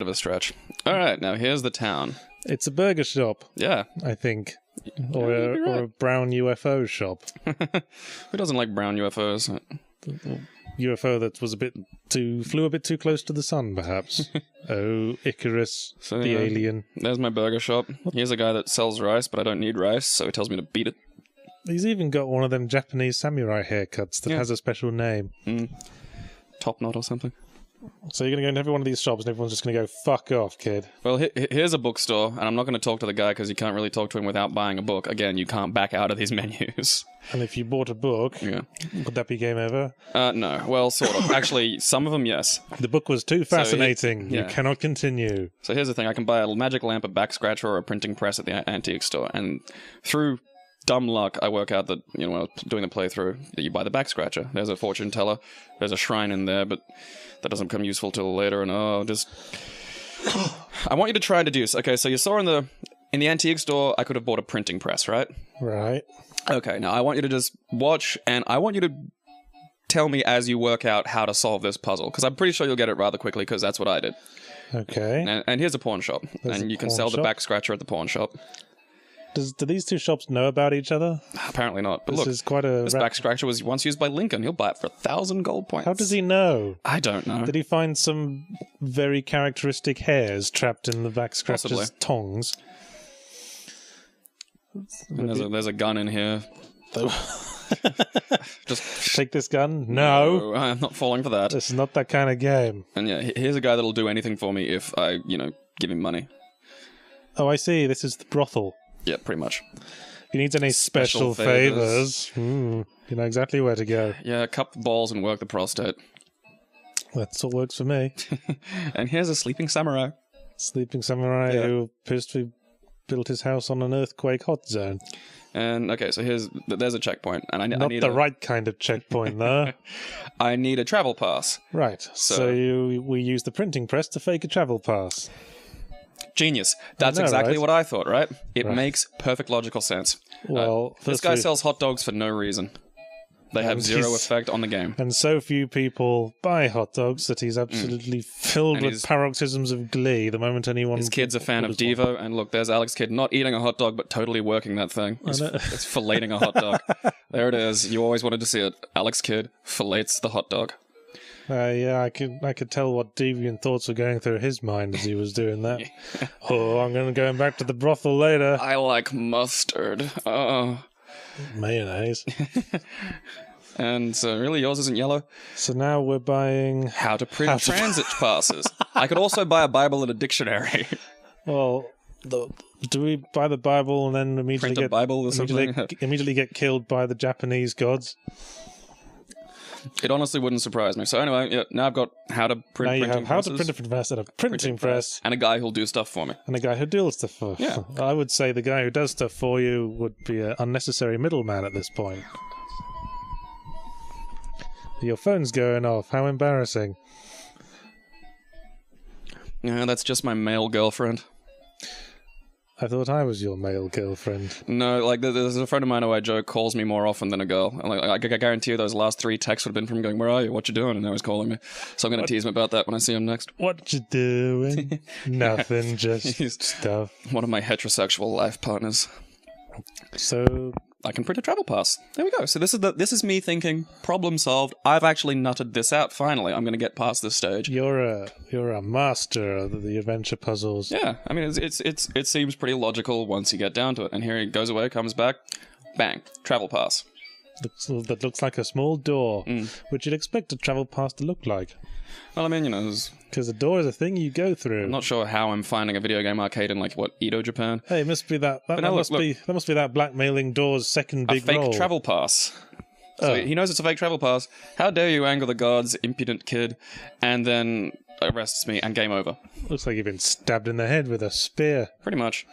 of a stretch. Alright, now here's the town. It's a burger shop. Yeah. I think. Or a brown UFO shop. Who doesn't like brown UFOs? UFO that was flew a bit too close to the sun, perhaps. Oh, Icarus, the alien. There's my burger shop. Here's a guy that sells rice, but I don't need rice, so he tells me to beat it. He's even got one of them Japanese samurai haircuts that has a special name. Top knot or something. So you're going to go into every one of these shops and everyone's just going to go, fuck off, kid. Well, here's a bookstore, and I'm not going to talk to the guy because you can't really talk to him without buying a book. Again, you can't back out of these menus. And if you bought a book, would that be game over? No. Well, sort of. Actually, some of them, yes. The book was too fascinating. So you cannot continue. So here's the thing. I can buy a magic lamp, a back scratcher, or a printing press at the antique store. And through dumb luck, I work out that, when I was doing the playthrough, that you buy the back scratcher. There's a fortune teller. There's a shrine in there, but that doesn't become useful till later. And I want you to try and deduce. Okay, so you saw in the antique store, I could have bought a printing press, right? Right. Okay, now I want you to just watch, and I want you to tell me as you work out how to solve this puzzle, because I'm pretty sure you'll get it rather quickly, because that's what I did. Okay. And here's a pawn shop, and you can sell the back scratcher at the pawn shop. Do these two shops know about each other? Apparently not. But this look, is quite a this back scratcher was once used by Lincoln. He'll buy it for 1,000 gold points. How does he know? I don't know. Did he find some very characteristic hairs trapped in the back scratcher's tongs? And there's a gun in here. Just take this gun? No. I'm not falling for that. This is not that kind of game. And yeah, here's a guy that'll do anything for me if I, give him money. Oh, I see. This is the brothel. Yeah, pretty much. If he needs any special favors, you know exactly where to go. Yeah, cup the balls and work the prostate. That's what works for me. And here's a sleeping samurai. Sleeping samurai who appears to have built his house on an earthquake hot zone. And, okay, so there's a checkpoint. And I need the right kind of checkpoint, though. I need a travel pass. Right, so we use the printing press to fake a travel pass. Genius. That's exactly what I thought, right? It makes perfect logical sense. Well, this guy sells hot dogs for no reason. They have zero effect on the game. And so few people buy hot dogs that he's absolutely filled with paroxysms of glee the moment anyone... His kid's a fan of Devo, and look, there's Alex Kidd not eating a hot dog, but totally working that thing. It's filleting a hot dog. There it is. You always wanted to see it. Alex Kidd fillets the hot dog. Yeah, I could tell what deviant thoughts were going through his mind as he was doing that. Oh, I'm going to go back to the brothel later. I like mustard. Mayonnaise. And so, really, yours isn't yellow? So now we're buying... How to print transit passes. I could also buy a Bible and a dictionary. Well, do we buy the Bible and then immediately print a Bible or something? Immediately get killed by the Japanese gods? It honestly wouldn't surprise me. So anyway, now I've got how to print now you printing have how to print a press and a printing press. And a guy who'll do stuff for me. And a guy who deals stuff for you. Yeah. I would say the guy who does stuff for you would be an unnecessary middleman at this point. Your phone's going off. How embarrassing. Yeah, that's just my male girlfriend. I thought I was your male girlfriend. No, like, there's a friend of mine who I joke calls me more often than a girl. And I guarantee you those last 3 texts would have been from going, "Where are you? What you doing?" And now he's calling me. So I'm going to tease him about that when I see him next. What you doing? Nothing, just stuff. One of my heterosexual life partners. So... I can print a travel pass. There we go. So this is me thinking, problem solved. I've actually nutted this out finally. I'm going to get past this stage. You're a master of the adventure puzzles. Yeah, I mean it seems pretty logical once you get down to it. And here he goes away, comes back, bang, travel pass. That looks like a small door, which you'd expect a travel pass to look like. Well, I mean, because the door is a thing you go through. I'm not sure how I'm finding a video game arcade in, like, Edo, Japan. Hey, it must be that must be that blackmailing door's second big role. A fake travel pass. So he knows it's a fake travel pass. How dare you anger the gods, impudent kid, and then arrests me, and game over. Looks like you've been stabbed in the head with a spear. Pretty much.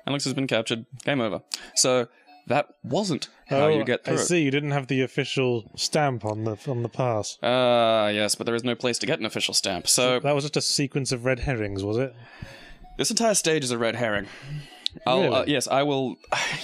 Alex has been captured. Game over. So... that wasn't how you get through. I see. You didn't have the official stamp on the pass. Yes, but there is no place to get an official stamp, so... that was just a sequence of red herrings, was it? This entire stage is a red herring. Really? Yes, I will.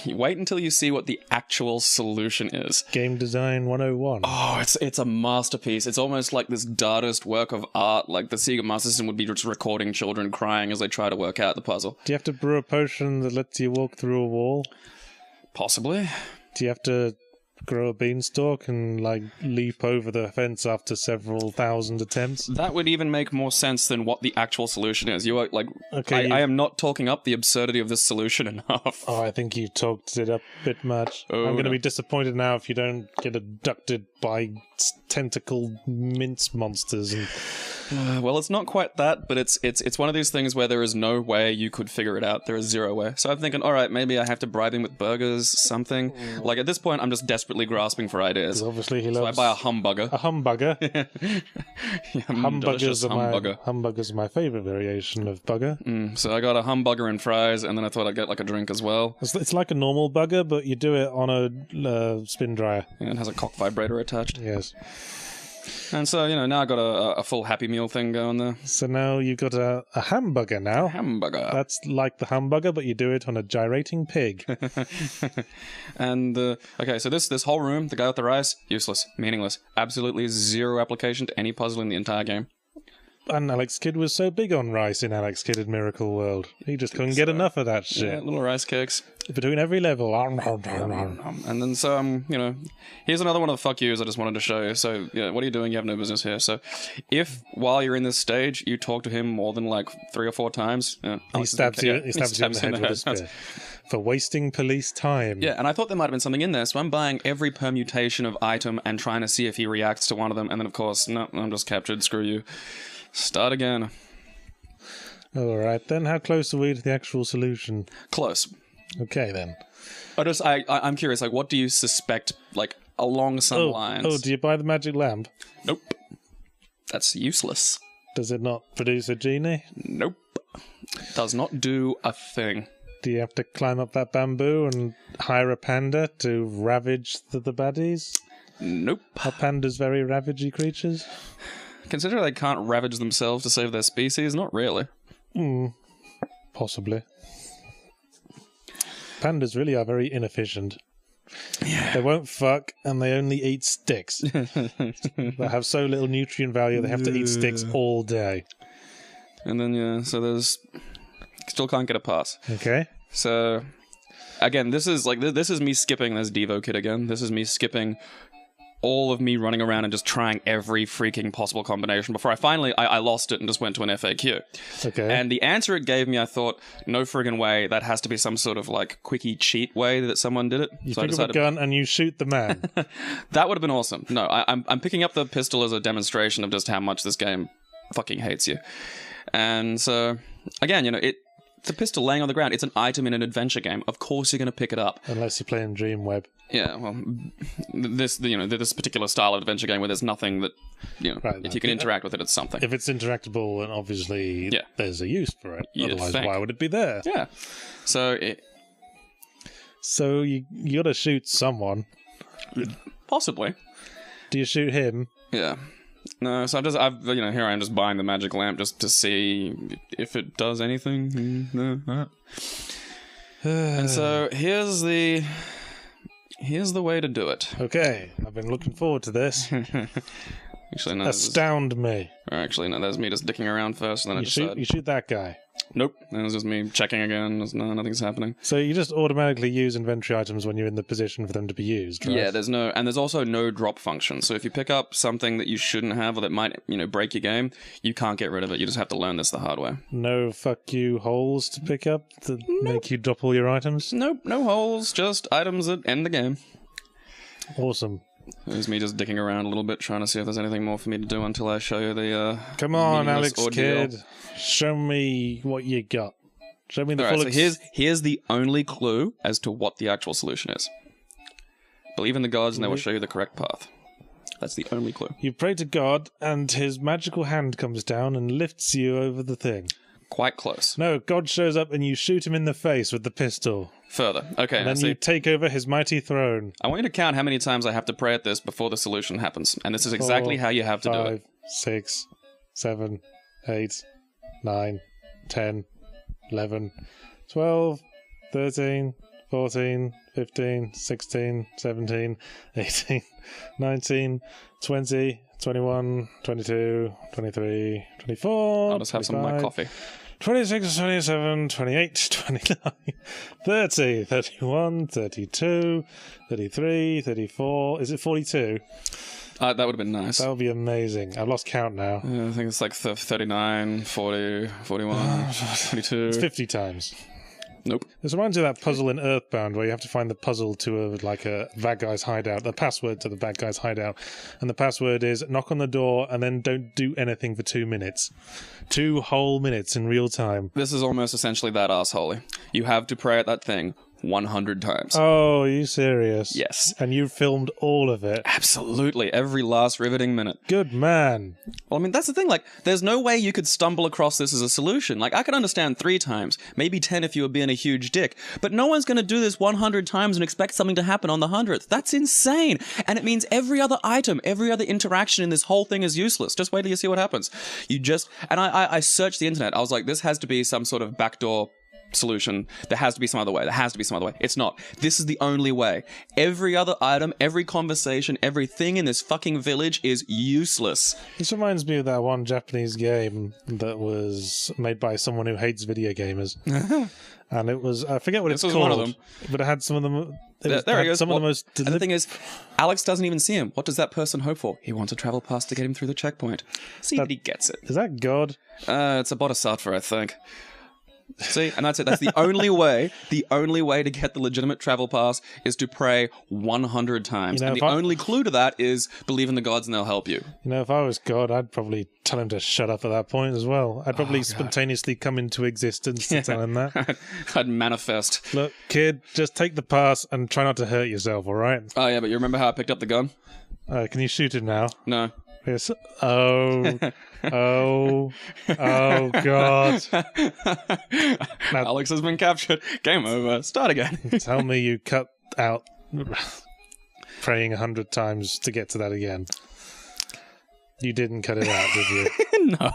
Wait until you see what the actual solution is. Game design 101. Oh, it's a masterpiece. It's almost like this Dadaist work of art. Like the Sega Master System would be just recording children crying as they try to work out the puzzle. Do you have to brew a potion that lets you walk through a wall? Possibly. Do you have to grow a beanstalk and, like, leap over the fence after several thousand attempts? That would even make more sense than what the actual solution is. You are, like, Okay, I am not talking up the absurdity of this solution enough. Oh, I think you talked it up a bit much. Oh, I'm going to no. be disappointed now if you don't get abducted by tentacle mince monsters. And Well, it's not quite that, but it's one of these things where there is no way you could figure it out. There is zero way. So I'm thinking, all right, maybe I have to bribe him with burgers, something. Like, at this point, I'm just desperately grasping for ideas. obviously he So I loves buy a humbugger. a humburger. Delicious humbugger. Humburger's my favourite variation of bugger. So I got a humbugger and fries, and then I thought I'd get like a drink as well. It's like a normal bugger, but you do it on a spin dryer. And it has a cock vibrator attached. Yes. And so, now I got a full Happy Meal thing going there. So now you've got a hamburger now. Hamburger. That's like the hamburger, but you do it on a gyrating pig. And, okay, so this whole room, the guy with the rice, useless, meaningless, absolutely zero application to any puzzle in the entire game. And Alex Kidd was so big on rice in Alex Kidd in Miracle World. He just couldn't get enough of that shit. Yeah, little rice cakes. Between every level. And then so, here's another one of the fuck yous I just wanted to show you. So, what are you doing? You have no business here. So, if while you're in this stage, you talk to him more than like 3 or 4 times, he stabs you in the head with a spear. For wasting police time. Yeah, and I thought there might have been something in there, so I'm buying every permutation of item and trying to see if he reacts to one of them, and then of course, no, I'm just captured, screw you. Start again. Alright, then how close are we to the actual solution? Close. Okay, then. I'm curious, like, what do you suspect, like, along some lines? Oh, do you buy the magic lamp? Nope. That's useless. Does it not produce a genie? Nope. Does not do a thing. Do you have to climb up that bamboo and hire a panda to ravage the baddies? Nope. Are pandas very ravagey creatures? Considering they can't ravage themselves to save their species, not really. Possibly. Pandas really are very inefficient. Yeah. They won't fuck, and they only eat sticks. They have so little nutrient value, they have to eat sticks all day. And then, so there's... Still can't get a pass. Okay. So, again, this is me skipping this Devo kid again. This is me skipping all of me running around and just trying every freaking possible combination before I lost it and just went to an FAQ. Okay. And the answer it gave me, I thought, no friggin' way, that has to be some sort of, like, quickie cheat way that someone did it. You so pick up a gun and you shoot the man. That would have been awesome. No, I'm picking up the pistol as a demonstration of just how much this game fucking hates you. And so, again, the pistol laying on the ground, it's an item in an adventure game. Of course you're going to pick it up. Unless you're playing Dreamweb. Yeah, well, this particular style of adventure game where there's nothing that, right, if you can interact with it, it's something. If it's interactable, then obviously there's a use for it. You'd Otherwise, think. why would it be there? Yeah. So you got to shoot someone. Possibly. Do you shoot him? Yeah. No, so here I am just buying the magic lamp just to see if it does anything. And so here's the way to do it. Okay, I've been looking forward to this. Actually, no. Astound me. Actually, no, there's me just dicking around first, and then You shoot that guy. Nope. It was just me checking again. Nothing's happening. So you just automatically use inventory items when you're in the position for them to be used, right? Yeah, there's also no drop function. So if you pick up something that you shouldn't have or that might, break your game, you can't get rid of it. You just have to learn this the hard way. No fuck you holes to pick up to make you drop all your items? Nope, no holes, just items that end the game. Awesome. There's me just dicking around a little bit, trying to see if there's anything more for me to do until I show you the, Come on, Alex ordeal. Kidd. Show me what you got. Show me the All full... right, so here's the only clue as to what the actual solution is. Believe in the gods and they will show you the correct path. That's the only clue. You pray to God and his magical hand comes down and lifts you over the thing. Quite close. No, God shows up and you shoot him in the face with the pistol. Further. Okay. And then you take over his mighty throne. I want you to count how many times I have to pray at this before the solution happens. And this is exactly 4, how you have to do 5, it. 6, 7, 8, 9, 10, 11, 12, 13, 14, 15, 16, 17, 18, 19, 20, 21, 22, 23, 24. I'll just have some of my coffee. 26, 27, 28, 29, 30, 31, 32, 33, 34. Is it 42? That would have been nice. That would be amazing. I've lost count now. Yeah, I think it's like 39, 40, 41, 42. It's 50 times. Nope. This reminds me of that puzzle in Earthbound where you have to find the puzzle to a bad guy's hideout, the password to the bad guy's hideout. And the password is knock on the door and then don't do anything for 2 minutes. 2 whole minutes in real time. This is almost essentially that assholey. You have to pray at that thing 100 times. Oh, are you serious? Yes. And you filmed all of it? Absolutely. Every last riveting minute. Good man. Well, I mean, that's the thing. Like, there's no way you could stumble across this as a solution. Like, I could understand 3 times, maybe 10 if you were being a huge dick. But no one's going to do this 100 times and expect something to happen on the 100th. That's insane. And it means every other item, every other interaction in this whole thing is useless. Just wait till you see what happens. And I searched the internet. I was like, this has to be some sort of backdoor solution. There has to be some other way. There has to be some other way. It's not. This is the only way. Every other item, every conversation, everything in this fucking village is useless. This reminds me of that one Japanese game that was made by someone who hates video gamers. And it was, I forget what it's called. One of them. But it had some of them. There he goes. Some of the most. And the thing is, Alex doesn't even see him. What does that person hope for? He wants a travel pass to get him through the checkpoint. See that he gets it. Is that God? It's a bodhisattva, I think. See, and that's it. That's the only way. The only way to get the legitimate travel pass is to pray 100 times. And the only clue to that is believe in the gods and they'll help you. You know, if I was God, I'd probably tell him to shut up at that point as well. I'd probably spontaneously come into existence to tell him that. I'd manifest. Look, kid, just take the pass and try not to hurt yourself, all right? Oh, yeah, but you remember how I picked up the gun? Can you shoot him now? No. Yes. Oh, God. Now, Alex has been captured. Game over. Start again. Tell me you cut out praying 100 times to get to that again. You didn't cut it out, did you? No.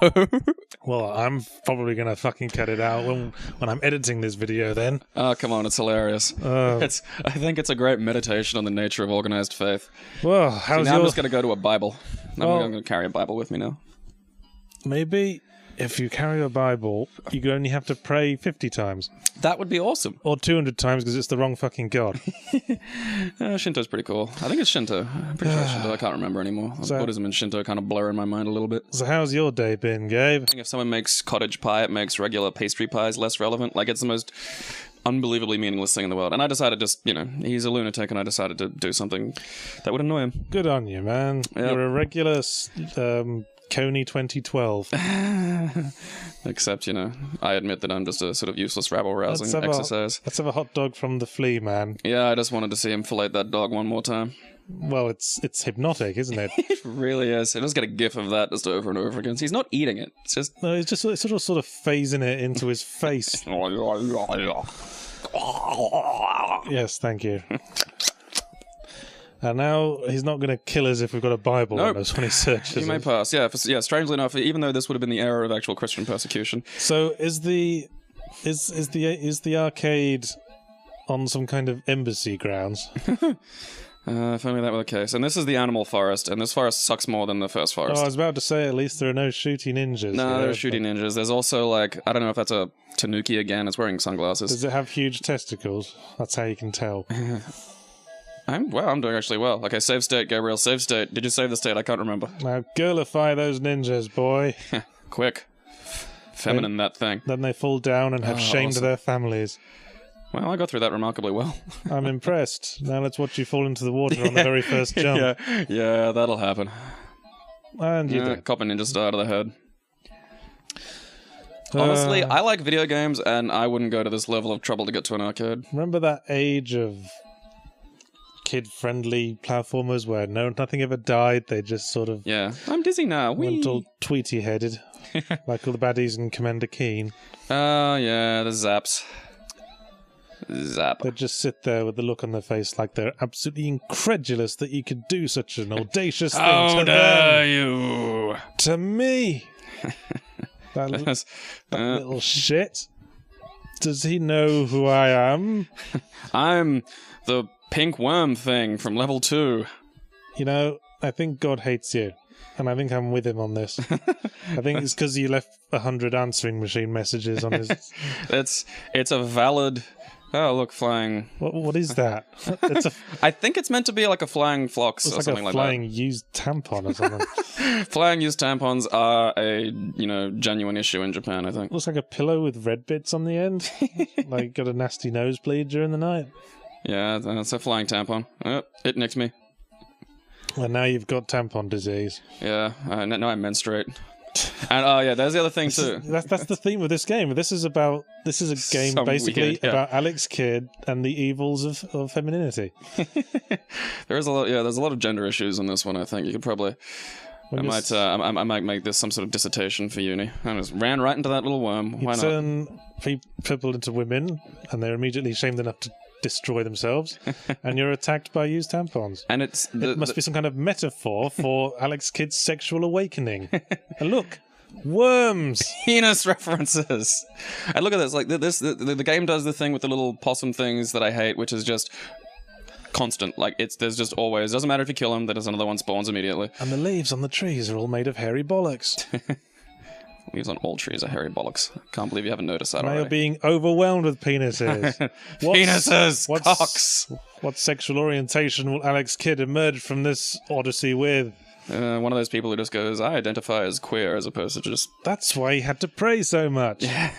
Well, I'm probably going to fucking cut it out when I'm editing this video then. Oh, come on, it's hilarious. I think it's a great meditation on the nature of organized faith. Well, how's I'm just going to go to a Bible. I'm going to carry a Bible with me now. Maybe if you carry a Bible, you only have to pray 50 times. That would be awesome. Or 200 times because it's the wrong fucking god. Shinto's pretty cool. I think it's Shinto. I'm pretty sure it's Shinto. I can't remember anymore. Buddhism and Shinto kind of blur in my mind a little bit. So how's your day been, Gabe? I think if someone makes cottage pie, it makes regular pastry pies less relevant. Like, it's the most unbelievably meaningless thing in the world. And I decided he's a lunatic, and I decided to do something that would annoy him. Good on you, man. Yep. You're a regular Coney 2012. Except, I admit that I'm just a sort of useless rabble-rousing exercise. Let's have a hot dog from the flea, man. Yeah, I just wanted to see him fillet that dog one more time. Well, it's hypnotic, isn't it? It really is. I just get a gif of that just over and over again. He's not eating it. It's just... No, he's just sort of phasing it into his face. Yes, thank you. And now he's not going to kill us if we've got a Bible on us when he searches. He may pass. Yeah, strangely enough, even though this would have been the era of actual Christian persecution. So is the arcade on some kind of embassy grounds? If only that were the case. And this is the animal forest, and this forest sucks more than the first forest. Oh, I was about to say, at least there are no shooty ninjas. No, there are shooty ninjas. There's also, I don't know if that's a tanuki again. It's wearing sunglasses. Does it have huge testicles? That's how you can tell. I'm doing actually well. Okay, save state, Gabriel, save state. Did you save the state? I can't remember. Now, girlify those ninjas, boy. Quick. Feminine, that thing. Then they fall down and have shame to their families. Well, I got through that remarkably well. I'm impressed. Now let's watch you fall into the water on the very first jump. Yeah, that'll happen. And you do. Cop a ninja star to the head. Honestly, I like video games, and I wouldn't go to this level of trouble to get to an arcade. Remember that age of kid-friendly platformers where nothing ever died? They just sort of... Yeah. I'm dizzy now. Went all tweety-headed, like all the baddies in Commander Keen. Oh, yeah, the zaps. Zap. They'd just sit there with the look on their face like they're absolutely incredulous that you could do such an audacious thing to them. How dare you? To me! That little shit. Does he know who I am? I'm the pink worm thing from level 2. You know, I think God hates you. And I think I'm with him on this. I think it's because you left 100 answering machine messages on his... It's a valid... Oh, look, flying... What is that? I think it's meant to be like a flying phlox or something like that. It's like a flying used tampon or something. Flying used tampons are a, genuine issue in Japan, I think. Looks like a pillow with red bits on the end. Like, got a nasty nosebleed during the night. Yeah, that's a flying tampon. Oh, it nicked me. Well, now you've got tampon disease. Yeah, now I menstruate. And there's the other thing too. That's the theme of this game. This is a game basically about Alex Kidd and the evils of femininity. There's a lot of gender issues in this one. I think you could probably. I might make this some sort of dissertation for uni. I just ran right into that little worm. Why not? Turn people into women, and they're immediately shamed enough to destroy themselves, and you're attacked by used tampons. And it must be some kind of metaphor for Alex Kidd's sexual awakening. And look, worms, penis references. And look at this. Like the game does the thing with the little possum things that I hate, which is just constant. Like there's just always. Doesn't matter if you kill them. There's another one spawns immediately. And the leaves on the trees are all made of hairy bollocks. Leaves on all trees are hairy bollocks. Can't believe you haven't noticed that already. You're being overwhelmed with penises. Cocks. What sexual orientation will Alex Kidd emerge from this odyssey with? One of those people who just goes, I identify as queer, as opposed to just... That's why he had to pray so much. Yeah,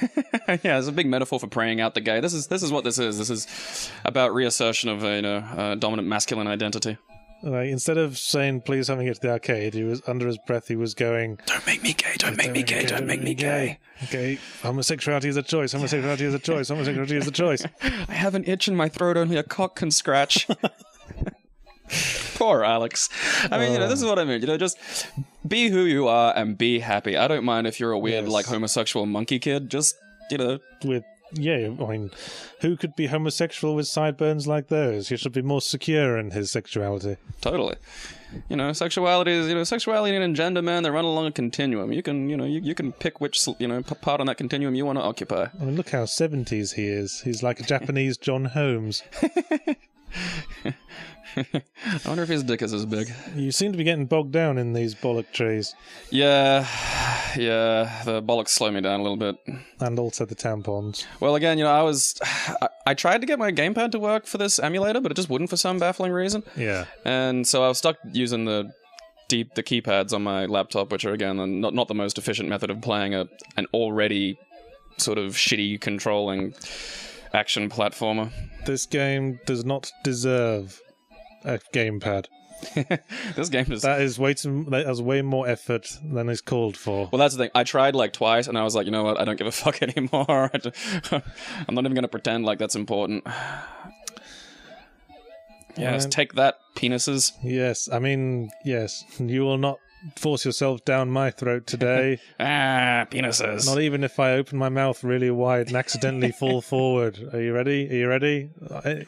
it's a big metaphor for praying out the gay. This is what this is. This is about reassertion of a dominant masculine identity. Like, instead of saying, please help me get to the arcade, he was, under his breath, he was going, don't make me gay, don't make me gay, don't make me gay. Okay, homosexuality is a choice, homosexuality is a choice, homosexuality is a choice. I have an itch in my throat only a cock can scratch. Poor Alex. I mean, this is what I mean. Just be who you are and be happy. I don't mind if you're a weird, homosexual monkey kid. Just, Yeah, I mean, who could be homosexual with sideburns like those? He should be more secure in his sexuality. Totally. Sexuality and gender, man, they run along a continuum. You can, you can pick which, part on that continuum you want to occupy. I mean, look how 70s he is. He's like a Japanese John Holmes. I wonder if his dick is as big. You seem to be getting bogged down in these bollock trees. Yeah, the bollocks slow me down a little bit. And also the tampons. Well, again, I tried to get my gamepad to work for this emulator, but it just wouldn't for some baffling reason. Yeah. And so I was stuck using the keypads on my laptop, which are, again, not the most efficient method of playing an already sort of shitty controlling action platformer. This game does not deserve a gamepad. This game does. That has way more effort than is called for. Well, that's the thing. I tried twice, and I was like, you know what? I don't give a fuck anymore. I'm not even going to pretend like that's important. Yes, take that, penises. Yes, I mean, yes. You will not force yourself down my throat today. Penises. Not even if I open my mouth really wide and accidentally fall forward. Are you ready?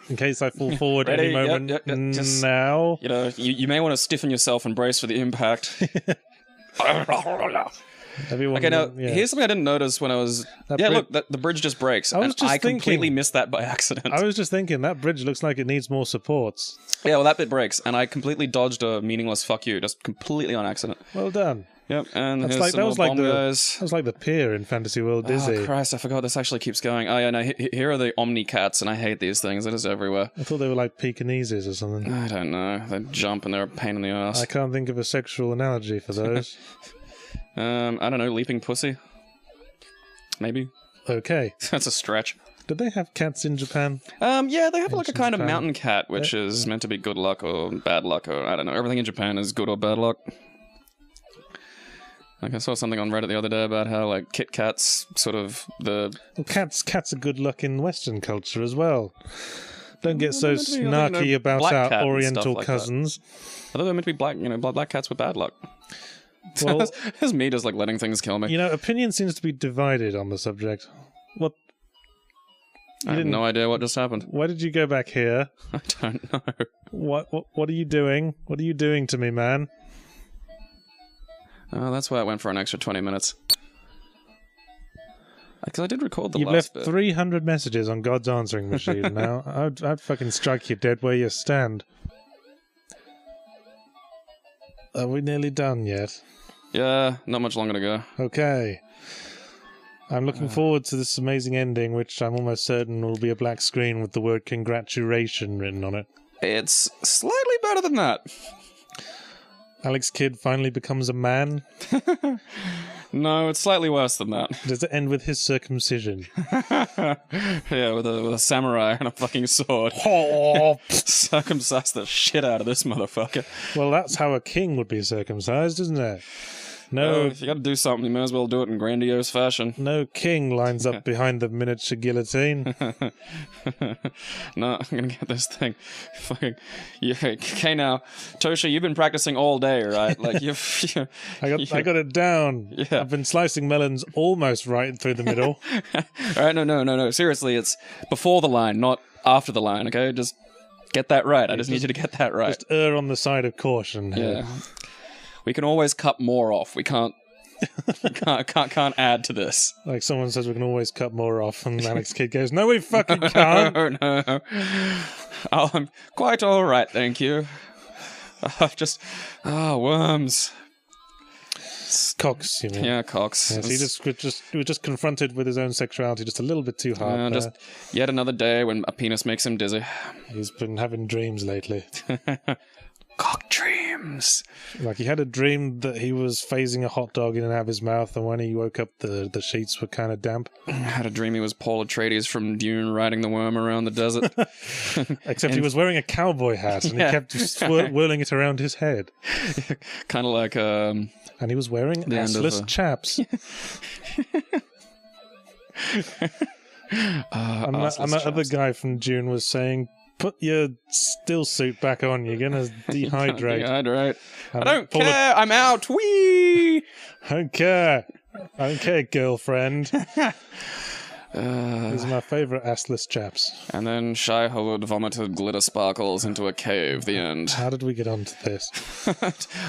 In case I fall forward any moment. Yep. Just, now. You may want to stiffen yourself and brace for the impact. Here's something I didn't notice when I was... Look, the bridge just breaks. I completely missed that by accident. I was just thinking, that bridge looks like it needs more supports. Yeah, well, that bit breaks, and I completely dodged a meaningless fuck you, just completely on accident. Well done. Yep, and that was like the pier in Fantasy World Dizzy. Oh, Christ, I forgot this actually keeps going. Oh, yeah, no, here are the Omni Cats, and I hate these things. They're just everywhere. I thought they were like Pekingeses or something. I don't know. They jump, and they're a pain in the ass. I can't think of a sexual analogy for those. I don't know, leaping pussy? Maybe. Okay. That's a stretch. Did they have cats in Japan? Yeah, they have a kind of mountain cat, which is meant to be good luck or bad luck, or I don't know. Everything in Japan is good or bad luck. I saw something on Reddit the other day about how, Kit Kat's sort of the... Well, cats are good luck in Western culture as well. Don't get so snarky about our Oriental cousins. I thought they were meant to be black cats with bad luck. Well, it's me just letting things kill me. Opinion seems to be divided on the subject. What? I have no idea what just happened. Why did you go back here? I don't know. What are you doing? What are you doing to me, man? Oh, that's why I went for an extra 20 minutes. Because I did record the You've last left bit. 300 messages on God's answering machine now. I'd fucking strike you dead where you stand. Are we nearly done yet? Yeah, not much longer to go. Okay. I'm looking forward to this amazing ending, which I'm almost certain will be a black screen with the word congratulation written on it. It's slightly better than that. Alex Kidd finally becomes a man. No, it's slightly worse than that. Does it end with his circumcision? Yeah, with a samurai and a fucking sword. Circumcise the shit out of this motherfucker. Well, that's how a king would be circumcised, isn't it? No, If you gotta do something, you may as well do it in grandiose fashion. no king lines up behind the miniature guillotine. No, I'm gonna get this thing. Fucking. Yeah, okay, now, Tosha, you've been practicing all day, right? Like, I got it down. Yeah. I've been slicing melons almost right through the middle. Alright, no. Seriously, it's before the line, not after the line, okay? Just get that right. I just need you to get that right. Just err on the side of caution here. Yeah. We can always cut more off. We can't add to this. Like someone says, we can always cut more off, and Alex Kidd goes, "No, we fucking can't." No. Oh, I'm quite all right, thank you. Worms. Cox, you mean? Yeah, Cox. Yes, he was just confronted with his own sexuality just a little bit too hard. there. Just yet another day when a penis makes him dizzy. He's been having dreams lately. Cock dreams. Like he had a dream that he was phasing a hot dog in and out of his mouth, and when he woke up, the sheets were kind of damp. I had a dream he was Paul Atreides from Dune riding the worm around the desert. Except he was wearing a cowboy hat, and Yeah. he kept just whirling it around his head. Kind of like And he was wearing The end of assless chaps. And that other guy from Dune was saying, "Put your still suit back on. You're gonna dehydrate." Dehydrate. I And don't pull care. I'm out. Whee! I don't care. I don't care, girlfriend. These are my favourite assless chaps. And then Shai Hulud vomited glitter sparkles into a cave. The end. How did we get onto this?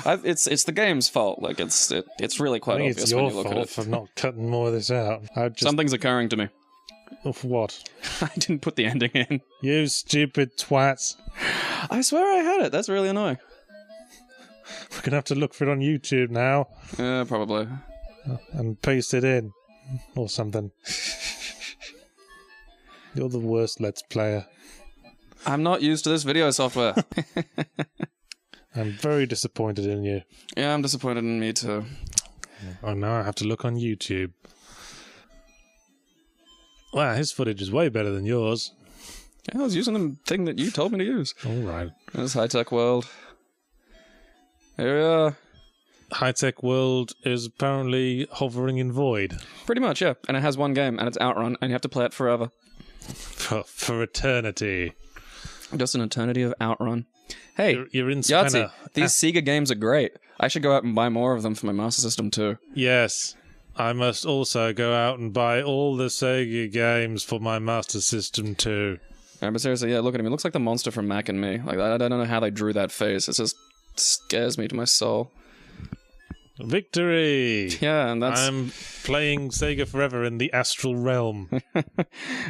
It's the game's fault. Like it's really I quite think obvious it's when your you look at fault it. for not cutting more of this out. Something's occurring to me. Of what? I didn't put the ending in. You stupid twats. I swear I had it. That's really annoying. We're going to have to look for it on YouTube now Yeah, probably. and paste it in. Or something. You're the worst Let's Player. I'm not used to this video software. I'm very disappointed in you. Yeah, I'm disappointed in me too. Oh, now I have to look on YouTube. Wow, his footage is way better than yours. Yeah, I was using the thing that you told me to use. All right. This high-tech world. Here we are. High-tech world is apparently hovering in void. Pretty much, yeah. And it has one game, and it's Outrun, and you have to play it forever. For eternity. Just an eternity of Outrun. Hey, You're in some Yahtzee, kinda- these Sega games are great. I should go out and buy more of them for my Master System too. Yes. I must also go out and buy all the Sega games for my Master System too. Yeah, but seriously, yeah, look at him. He looks like the monster from Mac and Me. Like, I don't know how they drew that face. It just scares me to my soul. Victory! Yeah, and that's... I'm playing Sega Forever in the astral realm.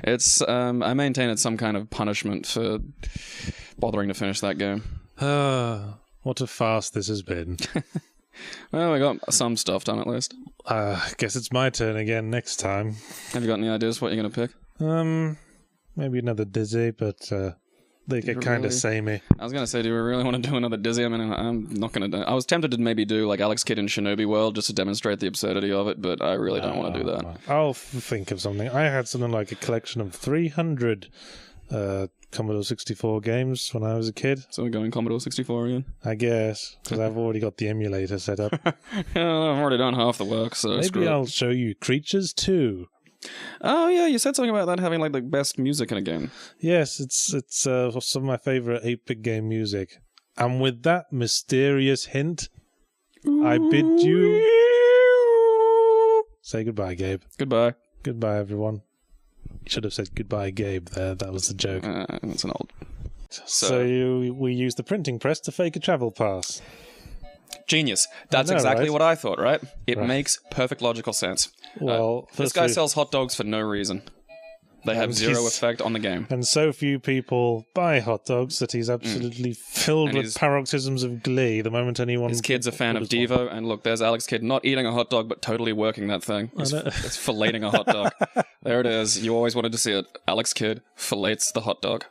It's, I maintain it's some kind of punishment for bothering to finish that game. What a farce this has been. Well, we got some stuff done at least. Guess it's my turn again next time. Have you got any ideas what you're going to pick? Maybe another Dizzy, but they get kind of Really? samey. I was going to say, do we really want to do another Dizzy? I mean, I'm not going to do... I was tempted to maybe do like Alex Kidd in Shinobi World just to demonstrate the absurdity of it, but I really don't want to do that. I'll think of something. I had something like a collection of 300 Commodore 64 games when I was a kid. So we're going Commodore 64 again? I guess, because I've already got the emulator set up. Yeah, I've already done half the work, so screw Maybe it. I'll show you Creatures 2. Oh, yeah, you said something about that having like the best music in a game. Yes, it's some of my favourite 8-bit game music. And with that mysterious hint, I bid you say goodbye, Gabe. Goodbye. Goodbye, everyone. You should have said goodbye, Gabe there. That was the joke. That's an old... So we use the printing press to fake a travel pass. Genius. That's I know, exactly right? what I thought, right? It Right. makes perfect logical sense. Well, this guy firstly- sells hot dogs for no reason. They have And zero he's- effect on the game. And so few people buy hot dogs that he's absolutely filled And with paroxysms of glee the moment anyone... His kid's a fan of orders one. Devo, and look, there's Alex Kidd not eating a hot dog, but totally working that thing. It's know. filleting a hot dog. There it is. You always wanted to see it. Alex Kidd fillets the hot dog.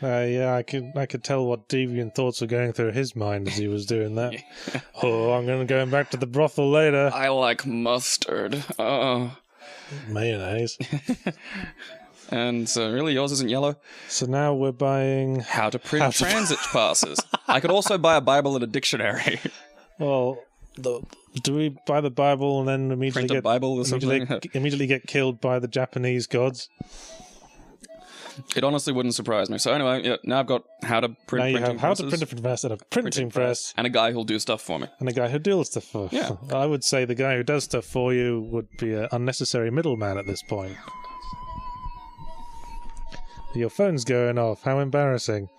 Yeah, I could tell what deviant thoughts were going through his mind as he was doing that. Oh, I'm going back to the brothel later. I like mustard. Oh. Mayonnaise. And so, really, yours isn't yellow? So now we're buying... How to print transit passes. I could also buy a Bible and a dictionary. Well, do we buy the Bible and then immediately Print a Bible or something? immediately get killed by the Japanese gods? It honestly wouldn't surprise me. So anyway, yeah, now I've got how to print Now you printing have how to presses, print a press and a printing press, and a guy who'll do stuff for me. and a guy who deals stuff for. Yeah. I would say the guy who does stuff for you would be an unnecessary middleman at this point. Your phone's going off. How embarrassing.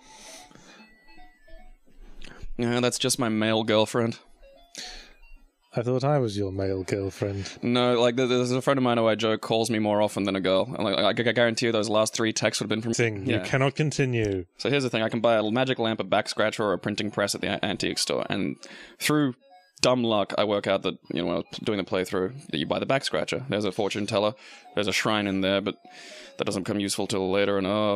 Yeah, that's just my male girlfriend. I thought I was your male girlfriend. No, like there's a friend of mine who I joke calls me more often than a girl. And like, I guarantee you those last 3 texts would have been from... Thing. Yeah. You cannot continue. So here's the thing. I can buy a magic lamp, a back scratcher, or a printing press at the antique store. And through dumb luck, I work out that, when I was doing the playthrough, that you buy the back scratcher. There's a fortune teller. There's a shrine in there, but that doesn't become useful till later. And I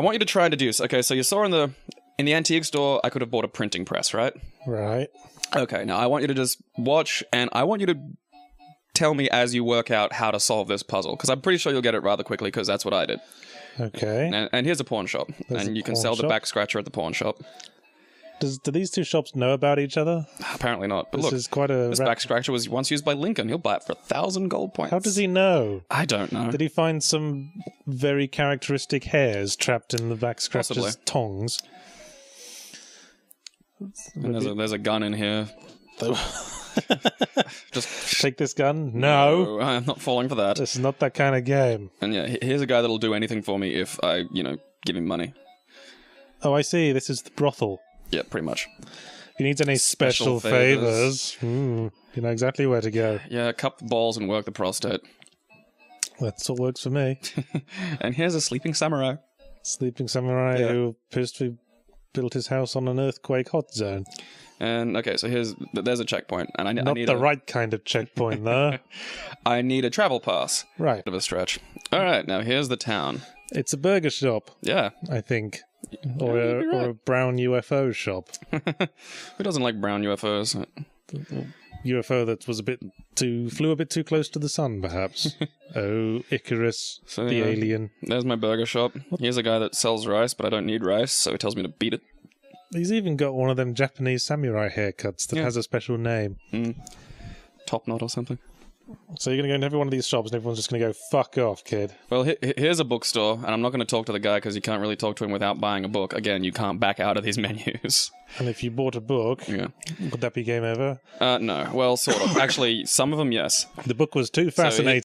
want you to try and deduce. Okay, so you saw in the antique store, I could have bought a printing press, right? Right. Okay, now I want you to just watch, and I want you to tell me as you work out how to solve this puzzle, because I'm pretty sure you'll get it rather quickly, because that's what I did. Okay. And here's a pawn shop, There's and a you can pawn sell the shop? back scratcher at the pawn shop. Do these two shops know about each other? Apparently not, but This look, is quite a... this back scratcher was once used by Lincoln. He'll buy it for 1,000 gold points. How does he know? I don't know. Did he find some very characteristic hairs trapped in the back scratcher's Possibly. tongs? And there's a gun in here. Just Take this gun? No. I'm not falling for that. This is not that kind of game. And yeah, here's a guy that'll do anything for me if I, give him money. Oh, I see. This is the brothel. Yeah, pretty much. If he needs any special favours. favors, you know exactly where to go. Yeah, cup the balls and work the prostate. That's what works for me. And here's a sleeping samurai. Sleeping samurai Yeah. who appears to have built his house on an earthquake hot zone. And okay, so there's a checkpoint, and I Not need the right kind of checkpoint, though. I need a travel pass. Right. Bit of a stretch. All right, now here's the town. It's a burger shop, Yeah, I think. Or Yeah, you're right. a brown UFO shop. who doesn't like brown UFOs? UFO that was flew a bit too close to the sun, perhaps. Oh, Icarus, So, the yeah. alien. There's my burger shop. Here's a guy that sells rice, but I don't need rice, so he tells me to beat it. He's even got one of them Japanese samurai haircuts that Yeah. has a special name. Top knot or something. So you're going to go into every one of these shops and everyone's just going to go, fuck off, kid. Well, here's a bookstore, and I'm not going to talk to the guy because you can't really talk to him without buying a book. Again, you can't back out of these menus. And if you bought a book, Yeah. would that be game over? No. Well, sort of. Actually, some of them, yes. The book was too So fascinating